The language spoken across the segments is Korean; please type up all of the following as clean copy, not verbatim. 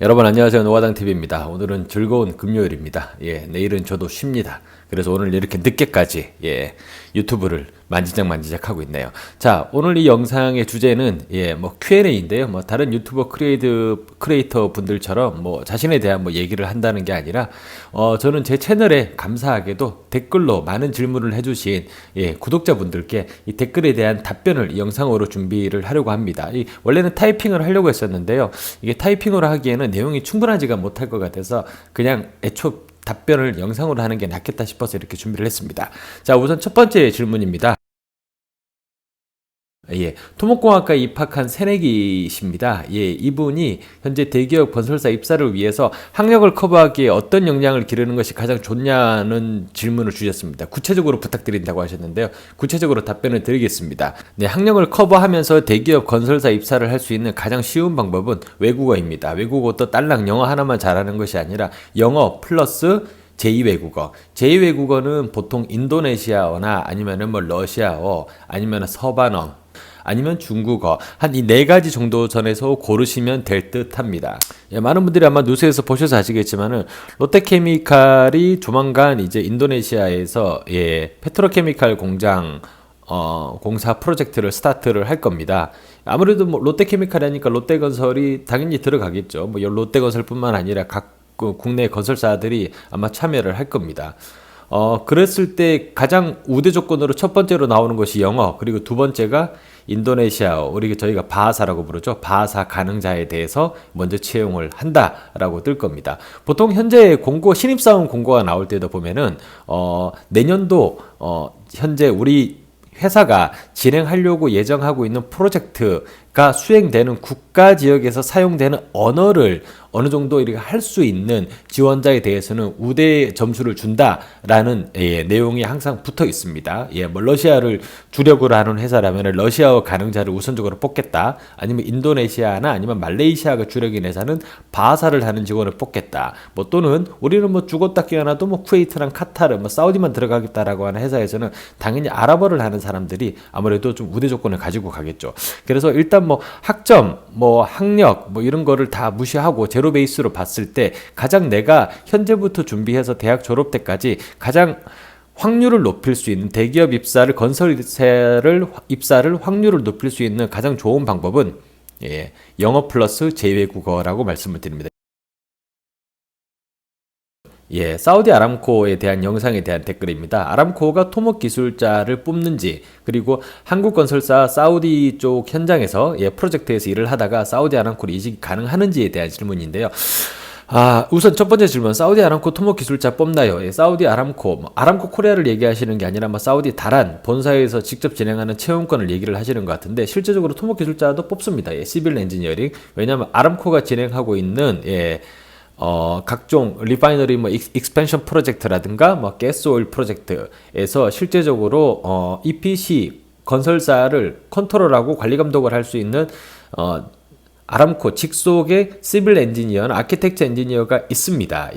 여러분 안녕하세요. 노화당TV입니다. 오늘은 즐거운 금요일입니다. 내일은 저도 쉽니다. 그래서 오늘 이렇게 늦게까지 유튜브를 만지작 하고 있네요. 자, 오늘 이 영상의 주제는 Q&A인데요. 다른 유튜버 크리에이터 분들처럼 자신에 대한 얘기를 한다는 게 아니라 저는 제 채널에 감사하게도 댓글로 많은 질문을 해주신 구독자분들께 이 댓글에 대한 답변을 이 영상으로 준비를 하려고 합니다. 원래는 타이핑을 하려고 했었는데요. 이게 타이핑으로 하기에는 내용이 충분하지가 못할 것 같아서 그냥 애초 답변을 영상으로 하는 게 낫겠다 싶어서 이렇게 준비를 했습니다. 자, 우선 첫 번째 질문입니다. 토목공학과에 입학한 새내기십니다. 이분이 현재 대기업 건설사 입사를 위해서 학력을 커버하기에 어떤 역량을 기르는 것이 가장 좋냐는 질문을 주셨습니다. 구체적으로 부탁드린다고 하셨는데요. 구체적으로 답변을 드리겠습니다. 학력을 커버하면서 대기업 건설사 입사를 할 수 있는 가장 쉬운 방법은 외국어입니다. 외국어도 딸랑 영어 하나만 잘하는 것이 아니라 영어 플러스 제2외국어. 제2외국어는 보통 인도네시아어나 아니면은 러시아어, 아니면 서반어, 아니면 중국어, 한 이 네 가지 정도 선에서 고르시면 될 듯 합니다. 많은 분들이 아마 뉴스에서 보셔서 아시겠지만은 롯데케미칼이 조만간 이제 인도네시아에서 페트로케미칼 공장 공사 프로젝트를 스타트를 할 겁니다. 아무래도 롯데케미칼이 하니까 롯데건설이 당연히 들어가겠죠. 롯데건설뿐만 아니라 각 국내 건설사들이 아마 참여를 할 겁니다. 그랬을 때 가장 우대 조건으로 첫 번째로 나오는 것이 영어, 그리고 두 번째가 인도네시아어, 우리 저희가 바하사라고 부르죠. 바하사 가능자에 대해서 먼저 채용을 한다라고 뜰 겁니다. 보통 현재 신입사원 공고가 나올 때도 보면은 내년도 현재 우리 회사가 진행하려고 예정하고 있는 프로젝트가 수행되는 국가 지역에서 사용되는 언어를 어느 정도 이렇게 할 수 있는 지원자에 대해서는 우대 점수를 준다라는 내용이 항상 붙어 있습니다. 러시아를 주력으로 하는 회사라면 러시아어 가능자를 우선적으로 뽑겠다. 아니면 인도네시아나 아니면 말레이시아가 주력인 회사는 바하사를 하는 직원을 뽑겠다. 또는 우리는 죽었다 깨어나도 쿠웨이트랑 카타르, 사우디만 들어가겠다라고 하는 회사에서는 당연히 아랍어를 하는 사람들이 아무래도 좀 우대 조건을 가지고 가겠죠. 그래서 일단 학점, 학력 이런 거를 다 무시하고 제로 베이스로 봤을 때 가장 내가 현재부터 준비해서 대학 졸업 때까지 가장 확률을 높일 수 있는 대기업 입사를 건설사를 입사를 확률을 높일 수 있는 가장 좋은 방법은 영어 플러스 제2외국어라고 말씀을 드립니다. 사우디 아람코에 대한 영상에 대한 댓글입니다. 아람코가 토목 기술자를 뽑는지, 그리고 한국 건설사 사우디 쪽 현장에서 프로젝트에서 일을 하다가 사우디 아람코로 이직이 가능하는지에 대한 질문인데요. 우선 첫 번째 질문, 사우디 아람코 토목 기술자 뽑나요? 사우디 아람코, 아람코 코리아를 얘기하시는 게 아니라 사우디 다란 본사에서 직접 진행하는 채용권을 얘기를 하시는 것 같은데, 실제적으로 토목 기술자도 뽑습니다. 시빌 엔지니어링. 왜냐하면 아람코가 진행하고 있는 각종 리파이너리 익스펜션 프로젝트라든가 가스오일 프로젝트에서 실제적으로 EPC 건설사를 컨트롤하고 관리 감독을 할 수 있는 아람코 직속의 시빌 엔지니어나 아키텍처 엔지니어가 있습니다.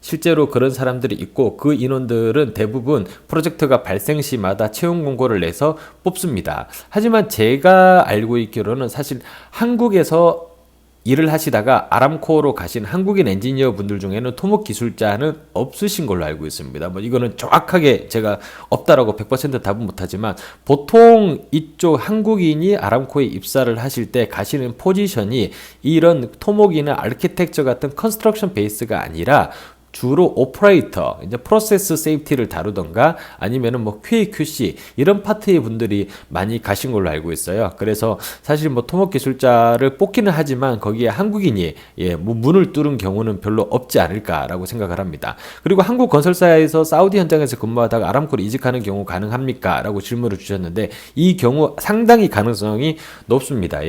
실제로 그런 사람들이 있고 그 인원들은 대부분 프로젝트가 발생 시마다 채용 공고를 내서 뽑습니다. 하지만 제가 알고 있기로는 사실 한국에서 일을 하시다가 아람코로 가신 한국인 엔지니어 분들 중에는 토목 기술자는 없으신 걸로 알고 있습니다. 이거는 정확하게 제가 없다라고 100% 답은 못하지만 보통 이쪽 한국인이 아람코에 입사를 하실 때 가시는 포지션이 이런 토목이나 아키텍처 같은 컨스트럭션 베이스가 아니라 주로 오퍼레이터, 이제 프로세스 세이프티를 다루던가 아니면은 QA, QC 이런 파트의 분들이 많이 가신 걸로 알고 있어요. 그래서 사실 토목 기술자를 뽑기는 하지만 거기에 한국인이 문을 뚫은 경우는 별로 없지 않을까라고 생각을 합니다. 그리고 한국 건설사에서 사우디 현장에서 근무하다가 아람코로 이직하는 경우 가능합니까? 라고 질문을 주셨는데 이 경우 상당히 가능성이 높습니다.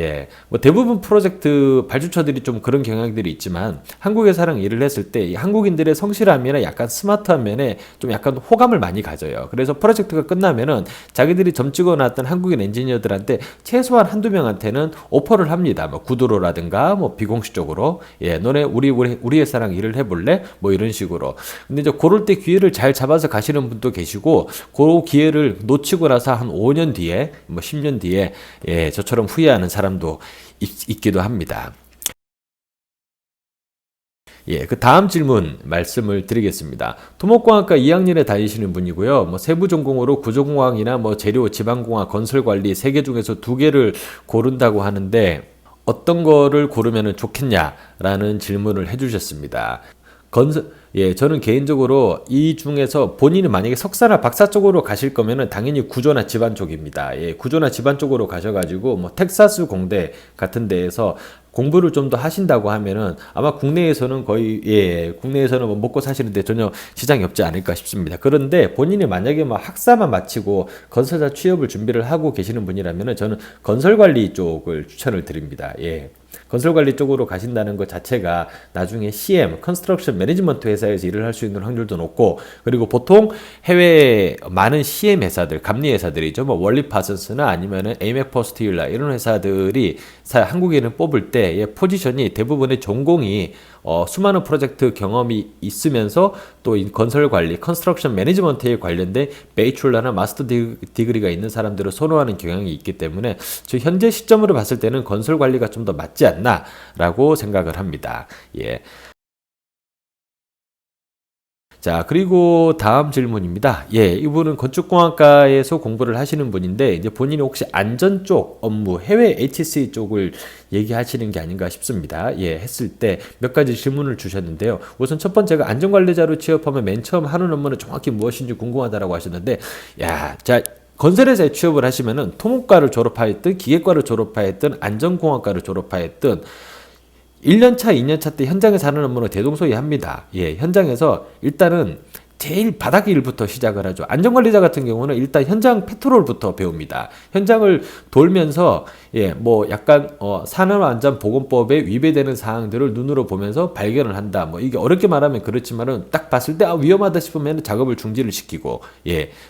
대부분 프로젝트 발주처들이 좀 그런 경향들이 있지만 한국에서랑 일을 했을 때 한국인들의 성실한 면에 약간 스마트한 면에 좀 약간 호감을 많이 가져요. 그래서 프로젝트가 끝나면은 자기들이 점 찍어놨던 한국인 엔지니어들한테 최소한 한두 명한테는 오퍼를 합니다. 구도로라든가 비공식적으로 너네 우리 회사랑 일을 해볼래? 이런 식으로. 근데 이제 그럴 때 기회를 잘 잡아서 가시는 분도 계시고 그 기회를 놓치고 나서 한 5년 뒤에 10년 뒤에 저처럼 후회하는 사람도 있기도 합니다. 예, 그 다음 질문 말씀을 드리겠습니다. 토목공학과 2학년에 다니시는 분이고요. 뭐 세부 전공으로 구조공학이나 뭐 재료, 지방공학, 건설관리 3개 중에서 2개를 고른다고 하는데 어떤 거를 고르면 좋겠냐라는 질문을 해주셨습니다. 저는 개인적으로 이 중에서 본인이 만약에 석사나 박사 쪽으로 가실 거면은 당연히 구조나 지방 쪽입니다. 예, 구조나 지방 쪽으로 가셔가지고 뭐 텍사스 공대 같은 데에서 공부를 좀 더 하신다고 하면은 아마 국내에서는 국내에서는 뭐 먹고 사시는데 전혀 지장이 없지 않을까 싶습니다. 그런데 본인이 만약에 뭐 학사만 마치고 건설사 취업을 준비를 하고 계시는 분이라면은 저는 건설관리 쪽을 추천을 드립니다. 예. 건설관리 쪽으로 가신다는 것 자체가 나중에 CM, 컨스트럭션 매니지먼트 회사에서 일을 할 수 있는 확률도 높고, 그리고 보통 해외 많은 CM 회사들, 감리 회사들이죠. 뭐 월리 파슨스나 아니면은 에이맥 스틸라 이런 회사들이 한국인을 뽑을 때 포지션이 대부분의 전공이 수많은 프로젝트 경험이 있으면서 또 건설 관리, 컨스트럭션 매니지먼트에 관련된 베이출러나 마스터 디그리가 있는 사람들을 선호하는 경향이 있기 때문에 저 현재 시점으로 봤을 때는 건설 관리가 좀 더 맞지 않나라고 생각을 합니다. 예. 자, 그리고 다음 질문입니다. 예, 이분은 건축공학과에서 공부를 하시는 분인데, 이제 본인이 혹시 안전 쪽 업무, 해외 HC 쪽을 얘기하시는 게 아닌가 싶습니다. 예, 했을 때 몇 가지 질문을 주셨는데요. 우선 첫 번째가 안전관리자로 취업하면 맨 처음 하는 업무는 정확히 무엇인지 궁금하다라고 하셨는데, 자, 건설회사에 취업을 하시면은 토목과를 졸업하였든 기계과를 졸업하였든 안전공학과를 졸업하였든 1년차, 2년차 때 현장에서 하는 업무는 대동소이합니다. 예, 현장에서 일단은 제일 바닥 일부터 시작을 하죠. 안전관리자 같은 경우는 일단 현장 패트롤부터 배웁니다. 현장을 돌면서 뭐 약간 산업안전보건법에 위배되는 사항들을 눈으로 보면서 발견을 한다. 뭐 이게 어렵게 말하면 그렇지만은 딱 봤을 때 위험하다 싶으면 작업을 중지를 시키고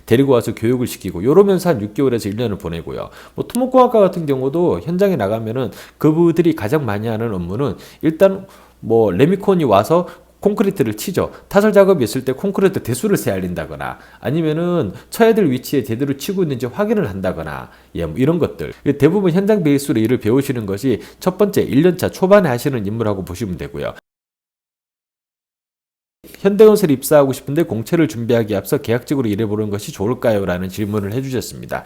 데리고 와서 교육을 시키고 요러면서 한 6개월에서 1년을 보내고요. 뭐 토목공학과 같은 경우도 현장에 나가면은 그분들이 가장 많이 하는 업무는 일단 뭐 레미콘이 와서 콘크리트를 치죠. 타설 작업이 있을 때 콘크리트 대수를 세알린다거나 아니면은 쳐야 될 위치에 제대로 치고 있는지 확인을 한다거나 뭐 이런 것들. 대부분 현장 베이스로 일을 배우시는 것이 첫 번째 1년차 초반에 하시는 임무라고 보시면 되고요. 현대건설에 입사하고 싶은데 공채를 준비하기에 앞서 계약직으로 일해보는 것이 좋을까요? 라는 질문을 해주셨습니다.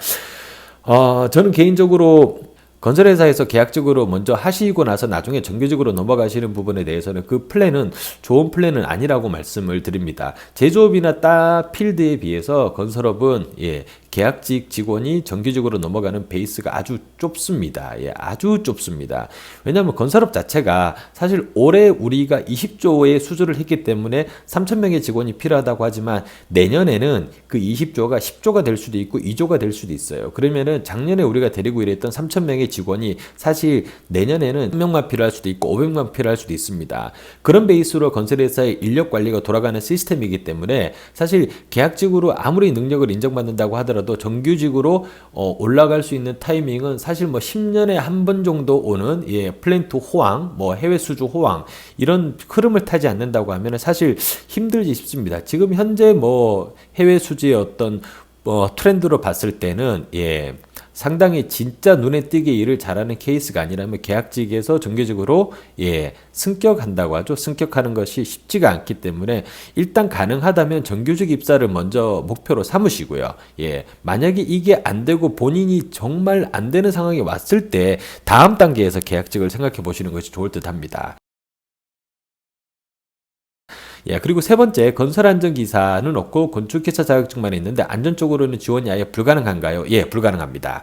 저는 개인적으로 건설회사에서 계약직으로 먼저 하시고 나서 나중에 정규직으로 넘어가시는 부분에 대해서는 그 플랜은 좋은 플랜은 아니라고 말씀을 드립니다. 제조업이나 필드에 비해서 건설업은 계약직 직원이 정규직으로 넘어가는 베이스가 아주 좁습니다. 아주 좁습니다. 왜냐하면 건설업 자체가 사실 올해 우리가 20조의 수주를 했기 때문에 3,000명의 직원이 필요하다고 하지만 내년에는 그 20조가 10조가 될 수도 있고 2조가 될 수도 있어요. 그러면은 작년에 우리가 데리고 일했던 3,000명의 직원이 사실 내년에는 1명만 필요할 수도 있고 500만 필요할 수도 있습니다. 그런 베이스로 건설회사의 인력 관리가 돌아가는 시스템이기 때문에 사실 계약직으로 아무리 능력을 인정받는다고 하더라도 정규직으로 올라갈 수 있는 타이밍은 사실 뭐 10년에 한 번 정도 오는 플랜트 호황, 뭐 해외 수주 호황 이런 흐름을 타지 않는다고 하면 사실 힘들지 싶습니다. 지금 현재 뭐 해외 수주의 어떤 트렌드로 봤을 때는 상당히 진짜 눈에 띄게 일을 잘하는 케이스가 아니라면 계약직에서 정규직으로 승격한다고 하죠. 승격하는 것이 쉽지가 않기 때문에 일단 가능하다면 정규직 입사를 먼저 목표로 삼으시고요. 만약에 이게 안 되고 본인이 정말 안 되는 상황이 왔을 때 다음 단계에서 계약직을 생각해 보시는 것이 좋을 듯 합니다. 그리고 세 번째, 건설안전기사는 없고 건축기사 자격증만 있는데 안전 쪽으로는 지원이 아예 불가능한가요? 불가능합니다.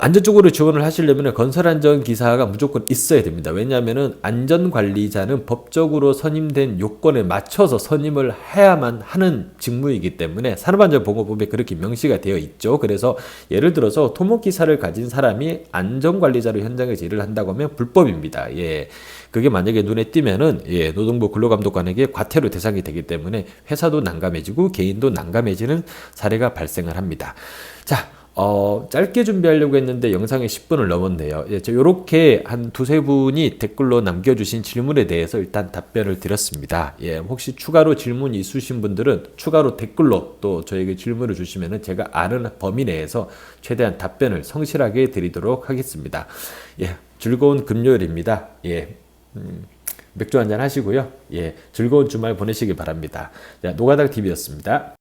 안전 쪽으로 지원을 하시려면 건설안전기사가 무조건 있어야 됩니다. 왜냐하면 안전관리자는 법적으로 선임된 요건에 맞춰서 선임을 해야만 하는 직무이기 때문에 산업안전보건법에 그렇게 명시가 되어 있죠. 그래서 예를 들어서 토목기사를 가진 사람이 안전관리자로 현장에서 일을 한다고 하면 불법입니다. 그게 만약에 눈에 띄면은 노동부 근로감독관에게 과태료 대상이 되기 때문에 회사도 난감해지고 개인도 난감해지는 사례가 발생을 합니다. 자, 짧게 준비하려고 했는데 영상이 10분을 넘었네요. 요렇게 한 두세 분이 댓글로 남겨주신 질문에 대해서 일단 답변을 드렸습니다. 혹시 추가로 질문 있으신 분들은 추가로 댓글로 또 저에게 질문을 주시면은 제가 아는 범위 내에서 최대한 답변을 성실하게 드리도록 하겠습니다. 즐거운 금요일입니다. 맥주 한잔 하시고요. 예, 즐거운 주말 보내시기 바랍니다. 자, 노가다 TV였습니다.